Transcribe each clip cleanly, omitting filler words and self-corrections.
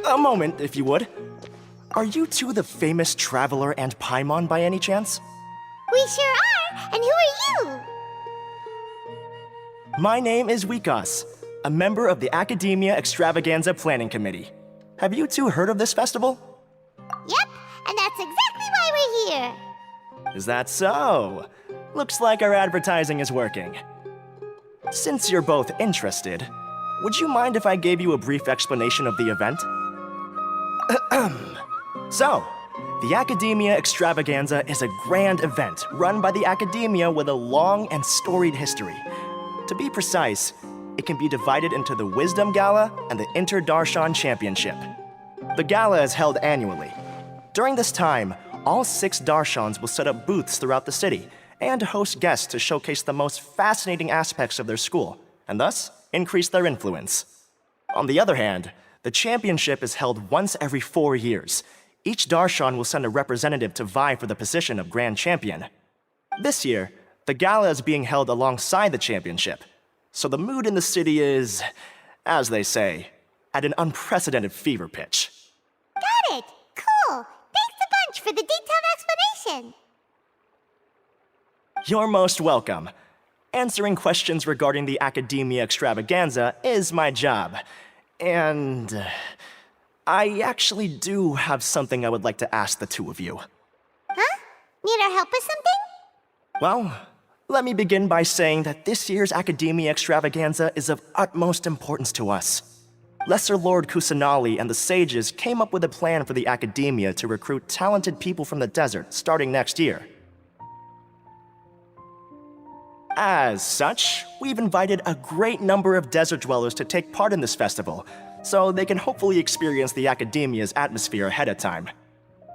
A moment, if you would. Are you two the famous Traveler and Paimon by any chance? We sure are! And who are you? My name is Wikas, a member of the Academia Extravaganza Planning Committee. Have you two heard of this festival? Yep, and that's exactly why we're here. Is that so? Looks like our advertising is working. Since you're both interested, would you mind if I gave you a brief explanation of the event? So, the Academia Extravaganza is a grand event run by the Academia with a long and storied history. To be precise, it can be divided into the Wisdom Gala and the Inter-Darshan Championship. The gala is held annually. During this time, all 6 Darshans will set up booths throughout the city and host guests to showcase the most fascinating aspects of their school, and thus increase their influence. On the other hand, the championship is held once every 4 years. Each Darshan will send a representative to vie for the position of Grand Champion. This year, the gala is being held alongside the championship, so the mood in the city is, as they say, at an unprecedented fever pitch. Got it! Cool! Thanks a bunch for the detailed explanation! You're most welcome. Answering questions regarding the Academia Extravaganza is my job. And I actually do have something I would like to ask the two of you. Huh? Need our help with something? Well, let me begin by saying that this year's Academia Extravaganza is of utmost importance to us. Lesser Lord Kusanali and the sages came up with a plan for the Academia to recruit talented people from the desert starting next year. As such, we've invited a great number of desert dwellers to take part in this festival, so they can hopefully experience the Academia's atmosphere ahead of time.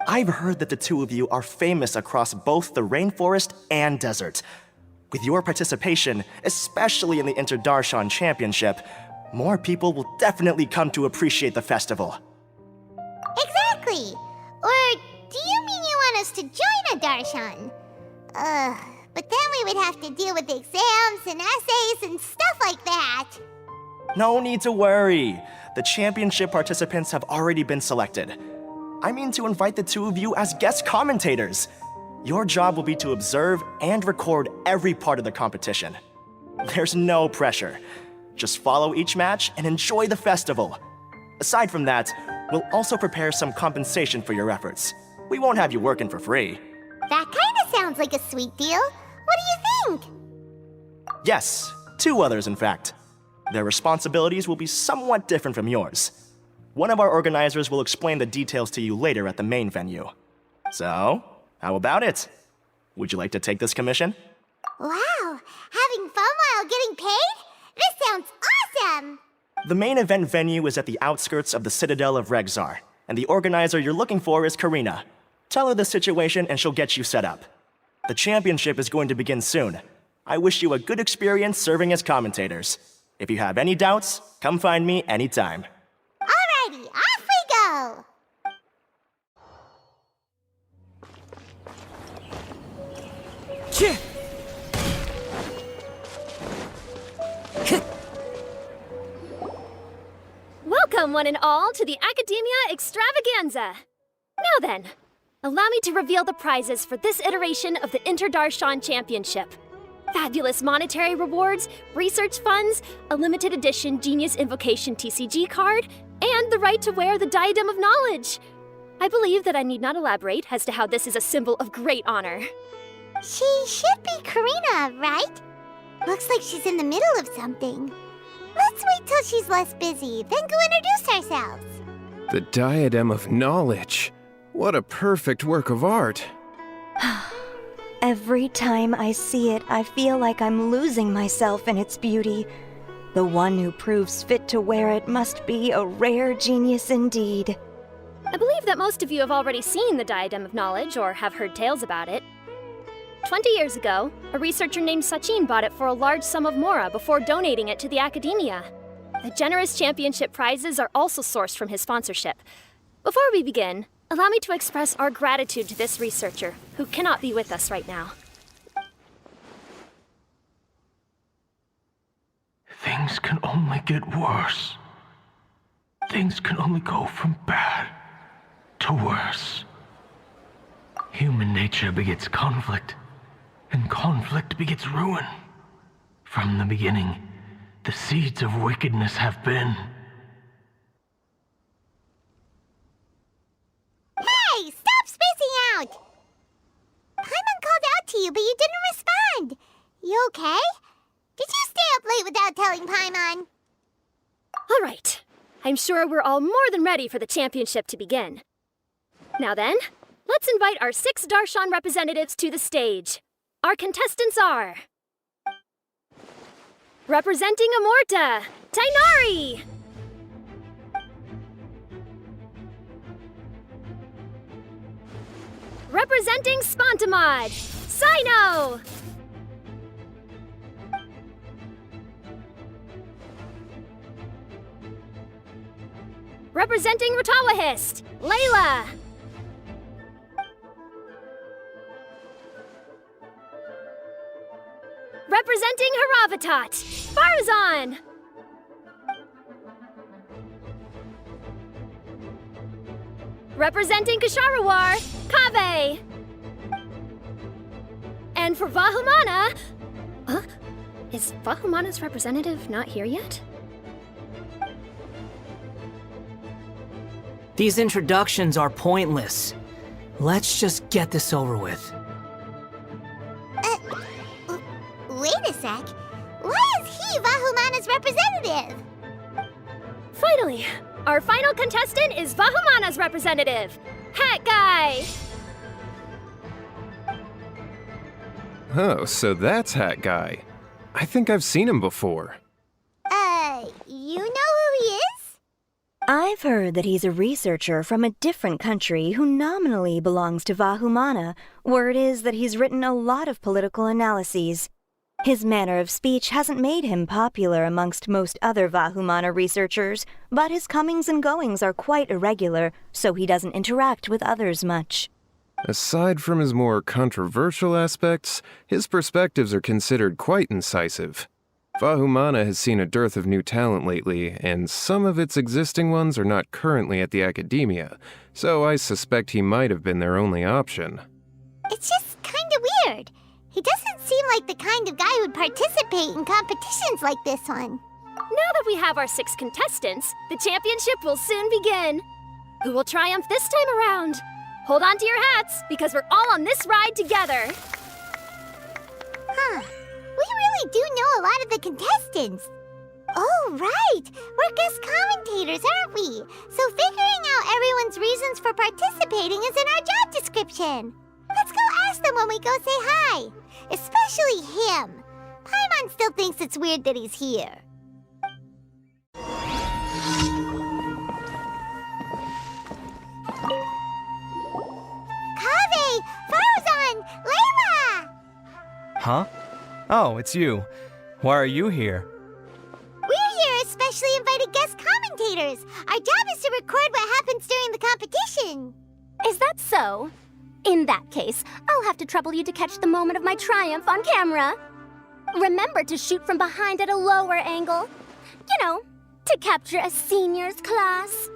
I've heard that the two of you are famous across both the rainforest and desert. With your participation, especially in the Inter-Darshan Championship, more people will definitely come to appreciate the festival. Exactly! Or do you mean you want us to join a Darshan? But then we would have to deal with exams and essays and stuff like that. No need to worry. The championship participants have already been selected. I mean to invite the two of you as guest commentators. Your job will be to observe and record every part of the competition. There's no pressure. Just follow each match and enjoy the festival. Aside from that, we'll also prepare some compensation for your efforts. We won't have you working for free. That kinda sounds like a sweet deal. What do you think? Yes, 2 others in fact. Their responsibilities will be somewhat different from yours. One of our organizers will explain the details to you later at the main venue. So, how about it? Would you like to take this commission? Wow, having fun while getting paid? This sounds awesome! The main event venue is at the outskirts of the Citadel of Regzar, and the organizer you're looking for is Karina. Tell her the situation and she'll get you set up. The championship is going to begin soon. I wish you a good experience serving as commentators. If you have any doubts, come find me anytime. Alrighty, off we go! Welcome, one and all, to the Academia Extravaganza! Now then, allow me to reveal the prizes for this iteration of the Inter-Darshan Championship. Fabulous monetary rewards, research funds, a limited edition Genius Invocation TCG card, and the right to wear the Diadem of Knowledge. I believe that I need not elaborate as to how this is a symbol of great honor. She should be Karina, right? Looks like she's in the middle of something. Let's wait till she's less busy, then go introduce ourselves. The Diadem of Knowledge. What a perfect work of art. Every time I see it, I feel like I'm losing myself in its beauty. The one who proves fit to wear it must be a rare genius indeed. I believe that most of you have already seen the Diadem of Knowledge or have heard tales about it. 20 years ago, a researcher named Sachin bought it for a large sum of Mora before donating it to the Academia. The generous championship prizes are also sourced from his sponsorship. Before we begin, allow me to express our gratitude to this researcher, who cannot be with us right now. Things can only get worse. things can only go from bad to worse. Human nature begets conflict, and conflict begets ruin. From the beginning, the seeds of wickedness have been. Hey, stop spacing out! Paimon called out to you, but you didn't respond. You okay? Did you stay up late without telling Paimon? All right. I'm sure we're all more than ready for the championship to begin. Now then, let's invite our 6 Darshan representatives to the stage. Our contestants are... Representing Amorta, Tainari! Representing Spontamod, Sino! Representing Ratawahist, Layla! Representing Haravatat, Farzan! Representing Kasharawar, Kaveh! And for Vahumana... Is Vahumana's representative not here yet? These introductions are pointless. Let's just get this over with. Wait a sec. Why is he Vahumana's representative? Finally, our final contestant is Vahumana's representative, Hat Guy! Oh, so that's Hat Guy. I think I've seen him before. You know who he is? I've heard that he's a researcher from a different country who nominally belongs to Vahumana. Word is that he's written a lot of political analyses. His manner of speech hasn't made him popular amongst most other Vahumana researchers, but his comings and goings are quite irregular, so he doesn't interact with others much. Aside from his more controversial aspects, his perspectives are considered quite incisive. Vahumana has seen a dearth of new talent lately, and some of its existing ones are not currently at the academia, so I suspect he might have been their only option. It's just kinda weird. He doesn't seem like the kind of guy who'd participate in competitions like this one. Now that we have our 6 contestants, the championship will soon begin. Who will triumph this time around? Hold on to your hats, because we're all on this ride together. Huh. We really do know a lot of the contestants. Oh, right. We're guest commentators, aren't we? So figuring out everyone's reasons for participating is in our job description. Let's go ask them when we go say hi. Especially him. Paimon still thinks it's weird that he's here. Kaveh! Farzan! Layla! Huh? Oh, it's you. Why are you here? We're here as specially invited guest commentators. Our job is to record what happens during the competition. Is that so? In that case, I'll have to trouble you to catch the moment of my triumph on camera. Remember to shoot from behind at a lower angle. You know, to capture a seniors class.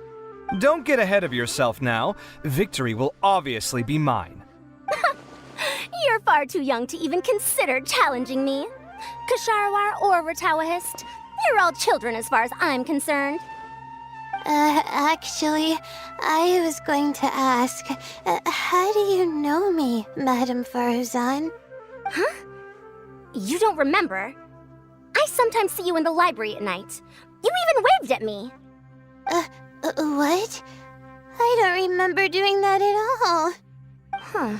Don't get ahead of yourself now. Victory will obviously be mine. You're far too young to even consider challenging me. Kasharawar or Ratawahist, you're all children as far as I'm concerned. Actually, I was going to ask, how do you know me, Madam Farzan? Huh? You don't remember? I sometimes see you in the library at night. You even waved at me. What? I don't remember doing that at all. Huh.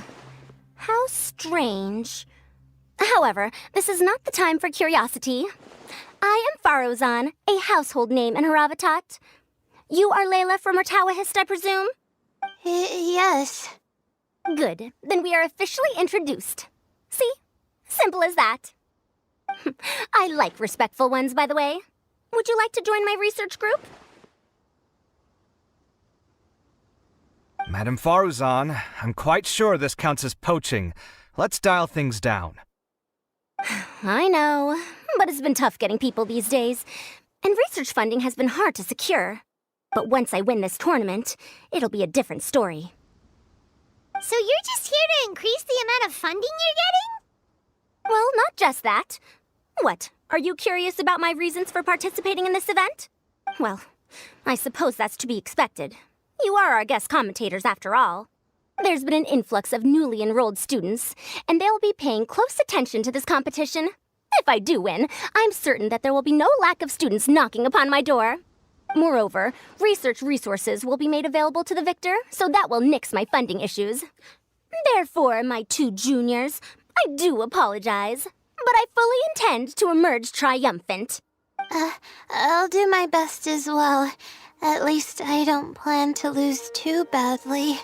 How strange. However, this is not the time for curiosity. I am Farzan, a household name in Haravatat. You are Layla from Ratawahist, I presume? Yes. Good. Then we are officially introduced. See? Simple as that. I like respectful ones, by the way. Would you like to join my research group? Madam Farzan, I'm quite sure this counts as poaching. Let's dial things down. I know, but it's been tough getting people these days. And research funding has been hard to secure. But once I win this tournament, it'll be a different story. So you're just here to increase the amount of funding you're Well, not just that. What, are you curious about my reasons for participating in this event? Well, I suppose that's to be expected. You are our guest commentators after all. There's been an influx of newly enrolled students, and they'll be paying close attention to this competition. If I do win, I'm certain that there will be no lack of students knocking upon my door. Moreover, research resources will be made available to the victor, so that will nix my funding issues. Therefore, my two juniors, I do apologize, but I fully intend to emerge triumphant. I'll do my best as well. At least I don't plan to lose too badly.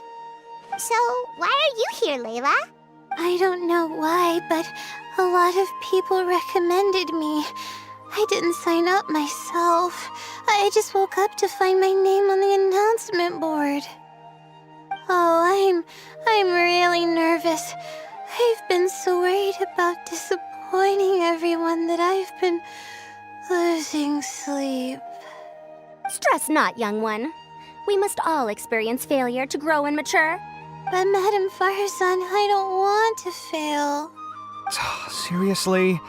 So, why are you here, Layla? I don't know why, but a lot of people recommended me. I didn't sign up myself. I just woke up to find my name on the announcement board. Oh, I'm really nervous. I've been so worried about disappointing everyone that I've been losing sleep. Stress not, young one. We must all experience failure to grow and mature. But Madame Farzan, I don't want to fail. Seriously?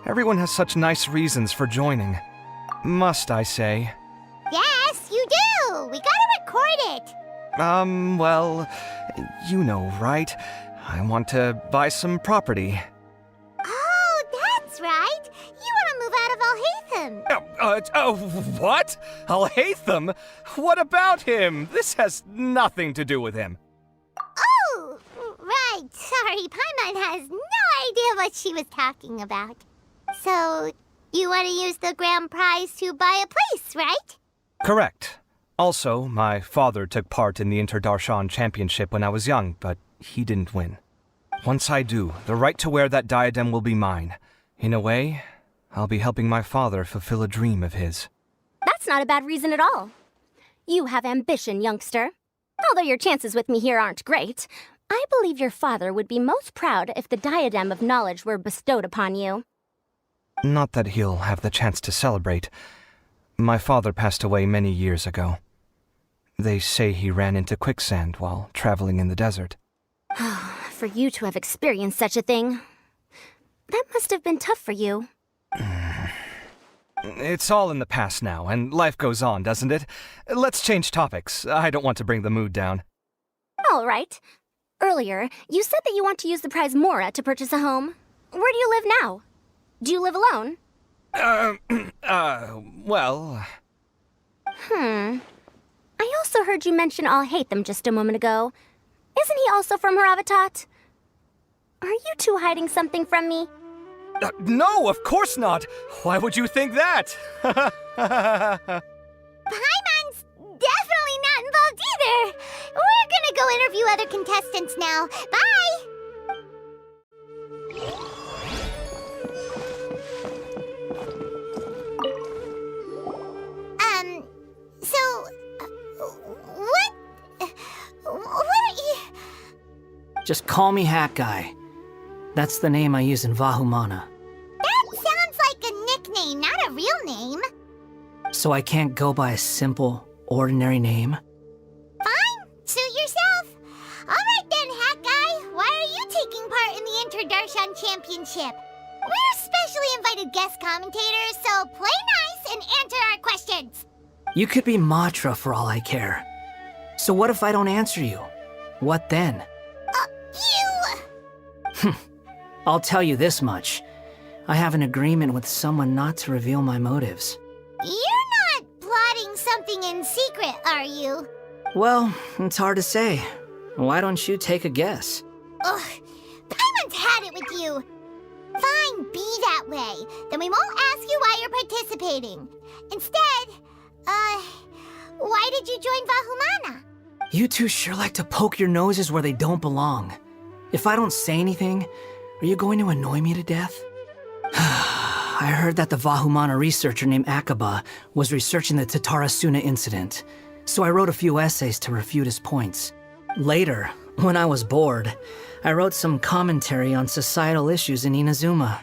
Everyone has such nice reasons for joining. Must I say? Yes, you do! We gotta record it! Well, you know, right? I want to buy some property. Oh, that's right! You want to move out of Alhaitham! What? Alhaitham? What about him? This has nothing to do with him. Oh, right. Sorry, Paimon has no idea what she was talking about. So, you want to use the grand prize to buy a place, right? Correct. Also, my father took part in the Inter-Darshan Championship when I was young, but he didn't win. Once I do, the right to wear that diadem will be mine. In a way, I'll be helping my father fulfill a dream of his. That's not a bad reason at all. You have ambition, youngster. Although your chances with me here aren't great, I believe your father would be most proud if the diadem of knowledge were bestowed upon you. Not that he'll have the chance to celebrate. My father passed away many years ago. They say he ran into quicksand while traveling in the desert. For you to have experienced such a thing, that must have been tough for you. It's all in the past now, and life goes on, doesn't it? Let's change topics. I don't want to bring the mood down. All right. Earlier, you said that you want to use the prize Mora to purchase a home. Where do you live now? Do you live alone? Well... I also heard you mention Alhaitham just a moment ago. Isn't he also from Haravatat? Are you two hiding something from me? No, of course not! Why would you think that? Paimon's definitely not involved either! We're gonna go interview other contestants now. Bye! What are you... Just call me Hat Guy. That's the name I use in Vahumana. That sounds like a nickname, not a real name. So I can't go by a simple, ordinary name? Fine, suit yourself. Alright then, Hat Guy, why are you taking part in the Inter-Darshan Championship? We're specially invited guest commentators, so play nice and answer our questions. You could be Matra for all I care. So what if I don't answer you? What then? You... I'll tell you this much. I have an agreement with someone not to reveal my motives. You're not plotting something in secret, are you? Well, it's hard to say. Why don't you take a guess? Ugh, Paimon's had it with you. Fine, be that way. Then we won't ask you why you're participating. Instead, why did you join Vahumana? You two sure like to poke your noses where they don't belong. If I don't say anything, are you going to annoy me to death? I heard that the Vahumana researcher named Akaba was researching the Tatarasuna incident, so I wrote a few essays to refute his points. Later, when I was bored, I wrote some commentary on societal issues in Inazuma.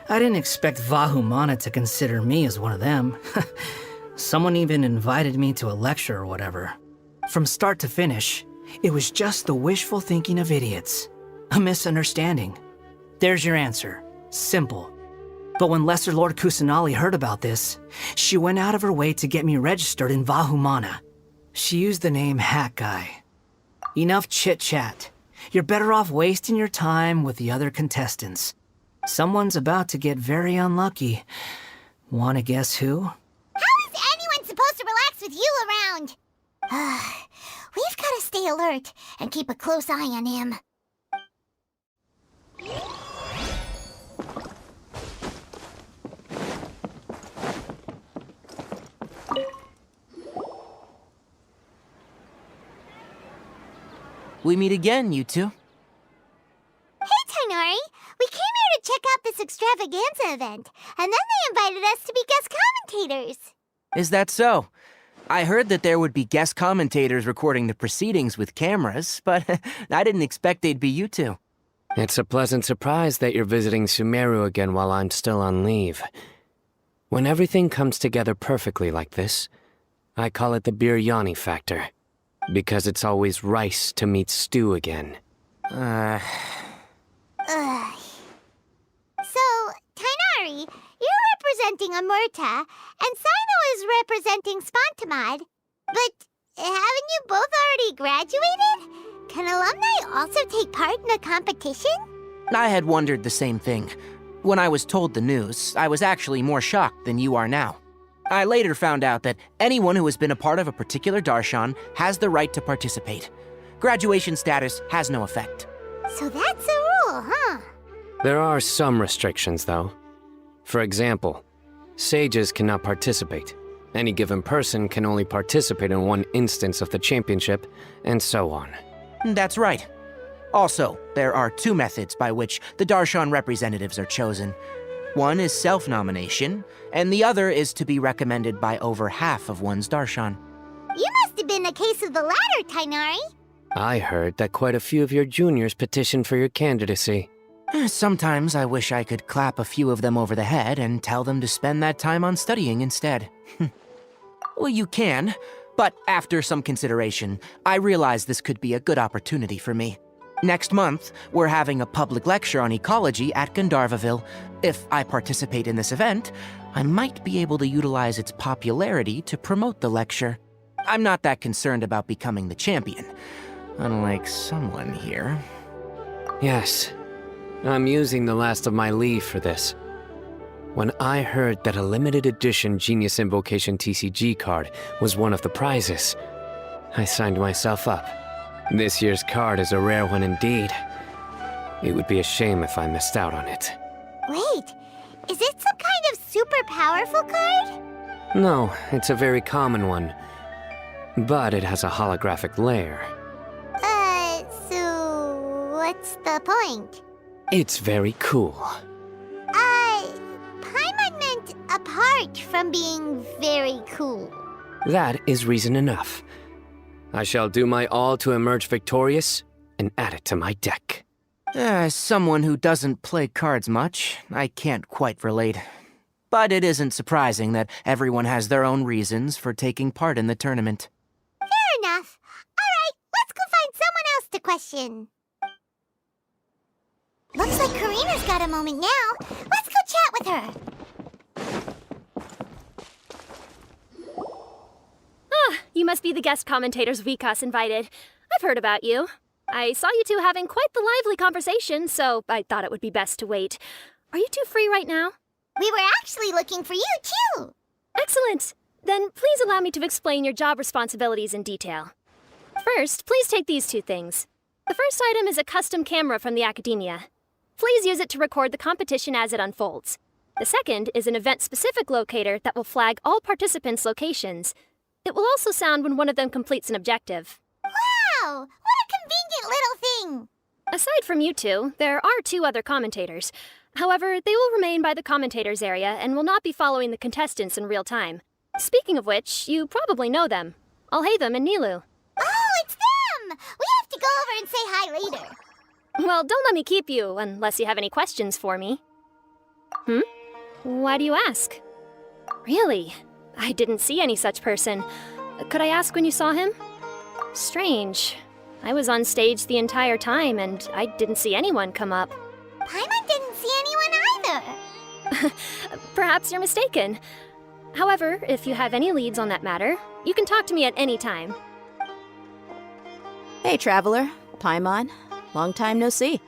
I didn't expect Vahumana to consider me as one of them. Someone even invited me to a lecture or whatever. From start to finish, it was just the wishful thinking of idiots. A misunderstanding. There's your answer. Simple. But when Lesser Lord Kusanali heard about this, she went out of her way to get me registered in Vahumana. She used the name Hat Guy. Enough chit-chat. You're better off wasting your time with the other contestants. Someone's about to get very unlucky. Wanna guess who? How is anyone supposed to relax with you around? We've gotta stay alert and keep a close eye on him. We meet again, you two. Hey, Tainari! We came here to check out this extravaganza event, and then they invited us to be guest commentators. Is that so? I heard that there would be guest commentators recording the proceedings with cameras, but I didn't expect they'd be you two. It's a pleasant surprise that you're visiting Sumeru again while I'm still on leave. When everything comes together perfectly like this, I call it the biryani factor. Because it's always rice to meet stew again. So, Tainari, you're representing Amurta, and Sino is representing Spontamod. But haven't you both already graduated? Can alumni also take part in a competition? I had wondered the same thing. When I was told the news, I was actually more shocked than you are now. I later found out that anyone who has been a part of a particular darshan has the right to participate. Graduation status has no effect. So that's a rule, huh? There are some restrictions, though. For example, sages cannot participate. Any given person can only participate in one instance of the championship, and so on. That's right. Also, there are two methods by which the darshan representatives are chosen. One is self-nomination, and the other is to be recommended by over half of one's darshan. You must have been a case of the latter, Tainari. I heard that quite a few of your juniors petitioned for your candidacy. Sometimes I wish I could clap a few of them over the head and tell them to spend that time on studying instead. Well, you can, but after some consideration, I realize this could be a good opportunity for me. Next month, we're having a public lecture on ecology at Gandharvaville. If I participate in this event, I might be able to utilize its popularity to promote the lecture. I'm not that concerned about becoming the champion, unlike someone here. Yes, I'm using the last of my leave for this. When I heard that a limited edition Genius Invocation TCG card was one of the prizes, I signed myself up. This year's card is a rare one indeed. It would be a shame if I missed out on it. Wait, is it some kind of super powerful card? No, it's a very common one. But it has a holographic layer. So what's the point? It's very cool. Paimon meant apart from being very cool. That is reason enough. I shall do my all to emerge victorious and add it to my deck. As someone who doesn't play cards much, I can't quite relate. But it isn't surprising that everyone has their own reasons for taking part in the tournament. Fair enough. All right, let's go find someone else to question. Looks like Karina's got a moment now. Let's go chat with her. You must be the guest commentators Vikas invited. I've heard about you. I saw you two having quite the lively conversation, so I thought it would be best to wait. Are you two free right now? We were actually looking for you, too. Excellent. Then please allow me to explain your job responsibilities in detail. First, please take these two things. The first item is a custom camera from the Academia. Please use it to record the competition as it unfolds. The second is an event-specific locator that will flag all participants' locations. It will also sound when one of them completes an objective. Wow! What a convenient little thing! Aside from you two, there are two other commentators. However, they will remain by the commentators area and will not be following the contestants in real time. Speaking of which, you probably know them. Alhaitham and Nilu. Oh, it's them! We have to go over and say hi later. Well, don't let me keep you, unless you have any questions for me. Why do you ask? Really? I didn't see any such person. Could I ask when you saw him? Strange. I was on stage the entire time, and I didn't see anyone come up. Paimon didn't see anyone either. Perhaps you're mistaken. However, if you have any leads on that matter, you can talk to me at any time. Hey, Traveler. Paimon. Long time no see.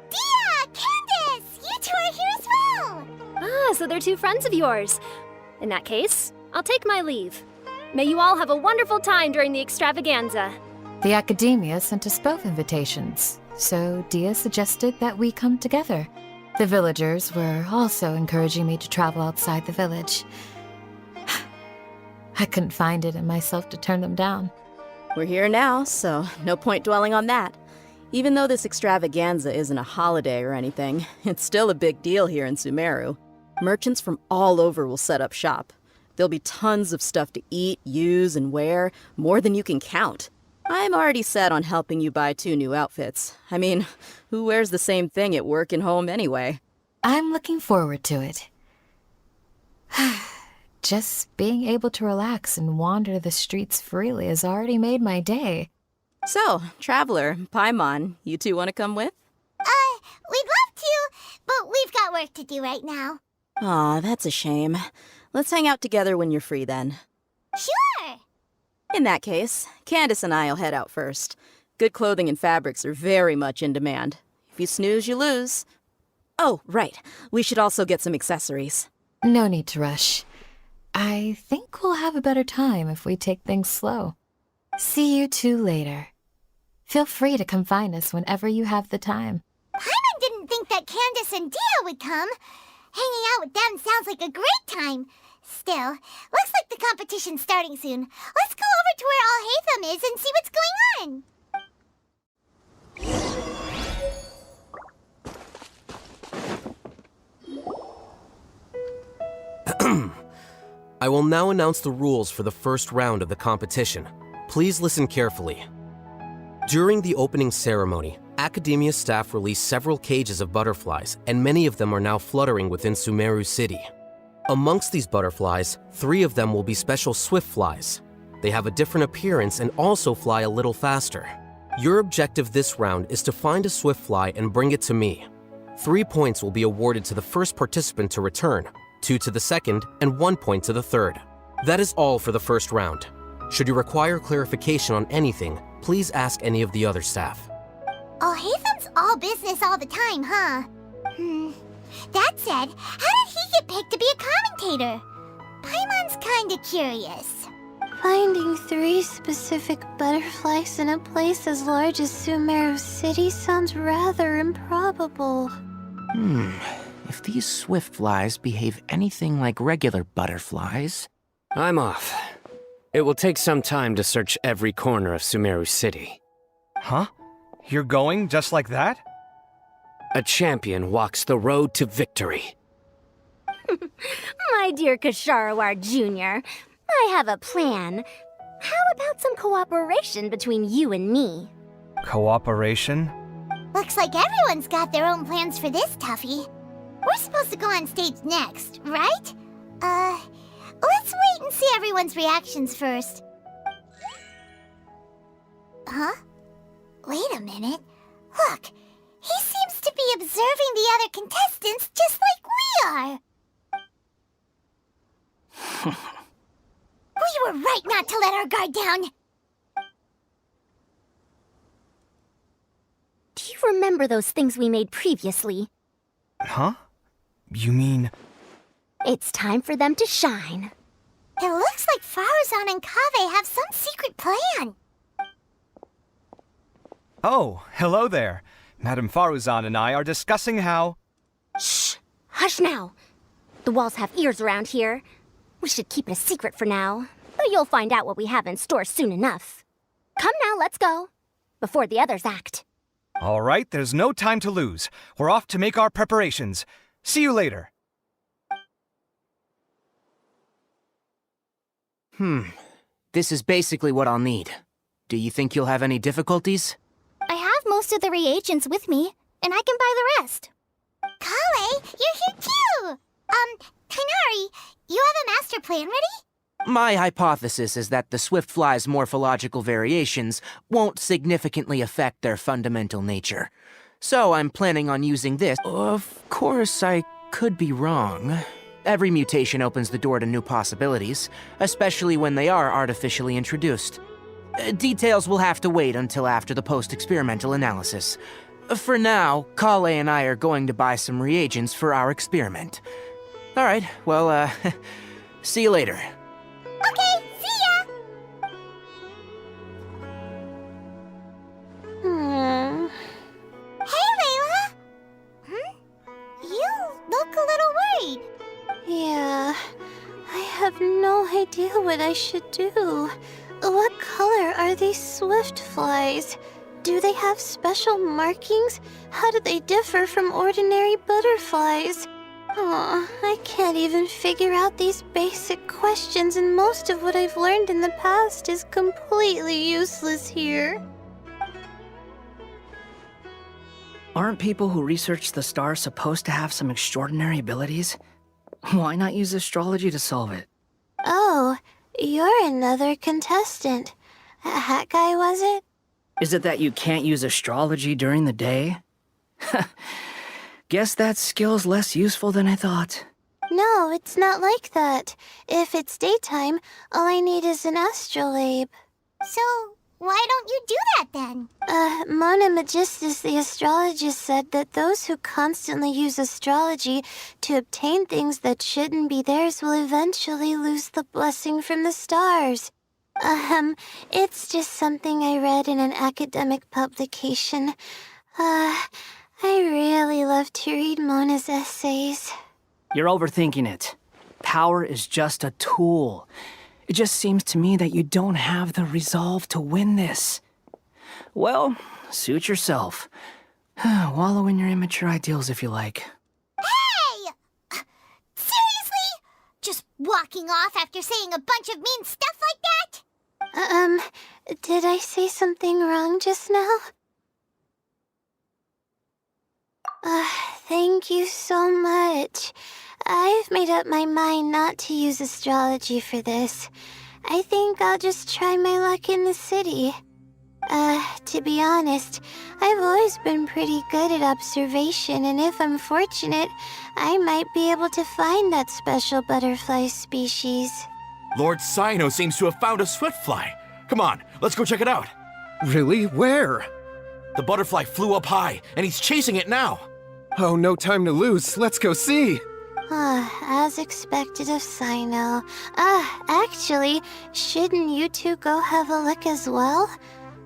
Dia! Candace! You two are here as well! Ah, so they're two friends of yours. In that case, I'll take my leave. May you all have a wonderful time during the extravaganza. The Academia sent us both invitations, so Dia suggested that we come together. The villagers were also encouraging me to travel outside the village. I couldn't find it in myself to turn them down. We're here now, so no point dwelling on that. Even though this extravaganza isn't a holiday or anything, it's still a big deal here in Sumeru. Merchants from all over will set up shop. There'll be tons of stuff to eat, use, and wear, more than you can count. I'm already set on helping you buy 2 new outfits. I mean, who wears the same thing at work and home anyway? I'm looking forward to it. Just being able to relax and wander the streets freely has already made my day. So, Traveler, Paimon, you two want to come with? We'd love to, but we've got work to do right now. Aw, that's a shame. Let's hang out together when you're free then. Sure! In that case, Candace and I'll head out first. Good clothing and fabrics are very much in demand. If you snooze, you lose. Oh, right. We should also get some accessories. No need to rush. I think we'll have a better time if we take things slow. See you two later. Feel free to come find us whenever you have the time. Paimon didn't think that Candace and Dia would come. Hanging out with them sounds like a great time. Still, looks like the competition's starting soon. Let's go over to where Alhaitham is and see what's going on. I will now announce the rules for the first round of the competition. Please listen carefully. During the opening ceremony, Academia staff released several cages of butterflies, and many of them are now fluttering within Sumeru City. Amongst these butterflies, 3 of them will be special swift flies. They have a different appearance and also fly a little faster. Your objective this round is to find a swift fly and bring it to me. 3 points will be awarded to the first participant to return, 2 to the second, and 1 point to the third. That is all for the first round. Should you require clarification on anything, please ask any of the other staff. Alhaitham's all business all the time, huh? That said, how did he get picked to be a commentator? Paimon's kinda curious. Finding 3 specific butterflies in a place as large as Sumeru City sounds rather improbable. If these swift flies behave anything like regular butterflies... I'm off. It will take some time to search every corner of Sumeru City. Huh? You're going just like that? A champion walks the road to victory. My dear Kasharawar Jr., I have a plan. How about some cooperation between you and me? Cooperation? Looks like everyone's got their own plans for this, Tuffy. We're supposed to go on stage next, right? Let's wait and see everyone's reactions first. Huh? Wait a minute. Look, he seems to be observing the other contestants just like we are. We were right not to let our guard down. Do you remember those things we made previously? Huh? You mean... It's time for them to shine. It looks like Faruzan and Kaveh have some secret plan. Oh, hello there. Madame Faruzan and I are discussing how... Shh! Hush now! The walls have ears around here. We should keep it a secret for now, but you'll find out what we have in store soon enough. Come now, let's go. Before the others act. All right, there's no time to lose. We're off to make our preparations. See you later. This is basically what I'll need. Do you think you'll have any difficulties? I have most of the reagents with me, and I can buy the rest. Kale, you're here too! Kainari, You have a master plan ready? My hypothesis is that the swiftfly's morphological variations won't significantly affect their fundamental nature. So I'm planning on using this. Of course, I could be wrong. Every mutation opens the door to new possibilities, especially when they are artificially introduced. Details will have to wait until after the post-experimental analysis. For now, Kale and I are going to buy some reagents for our experiment. Alright, well, see you later. Okay, see ya! Hey, Layla! You look a little worried. Yeah, I have no idea what I should do. What color are these swift flies? Do they have special markings? How do they differ from ordinary butterflies? I can't even figure out these basic questions, and most of what I've learned in the past is completely useless here. Aren't people who research the stars supposed to have some extraordinary abilities? Why not use astrology to solve it? Oh, you're another contestant. That guy, was it? Is it that you can't use astrology during the day? Guess that skill's less useful than I thought. No, it's not like that. If it's daytime, all I need is an astrolabe. So, why don't you do that then? Mona Magistus, the astrologist, said that those who constantly use astrology to obtain things that shouldn't be theirs will eventually lose the blessing from the stars. It's just something I read in an academic publication. I really love to read Mona's essays. You're overthinking it. Power is just a tool. It just seems to me that you don't have the resolve to win this. Well, suit yourself. Wallow in your immature ideals if you like. Hey! Seriously? Just walking off after saying a bunch of mean stuff like that? Did I say something wrong just now? Thank you so much. I've made up my mind not to use astrology for this. I think I'll just try my luck in the city. To be honest, I've always been pretty good at observation, and if I'm fortunate, I might be able to find that special butterfly species. Lord Cyno seems to have found a swiftfly. Come on, let's go check it out. Really? Where? The butterfly flew up high, and he's chasing it now. Oh, no time to lose. Let's go see. As expected of Cyno. Actually, shouldn't you two go have a look as well?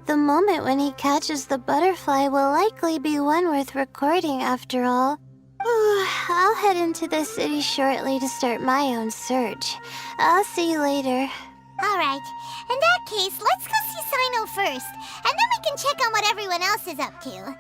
The moment when he catches the butterfly will likely be one worth recording after all. I'll head into the city shortly to start my own search. I'll see you later. Alright, in that case, let's go see Cyno first, and then we can check on what everyone else is up to.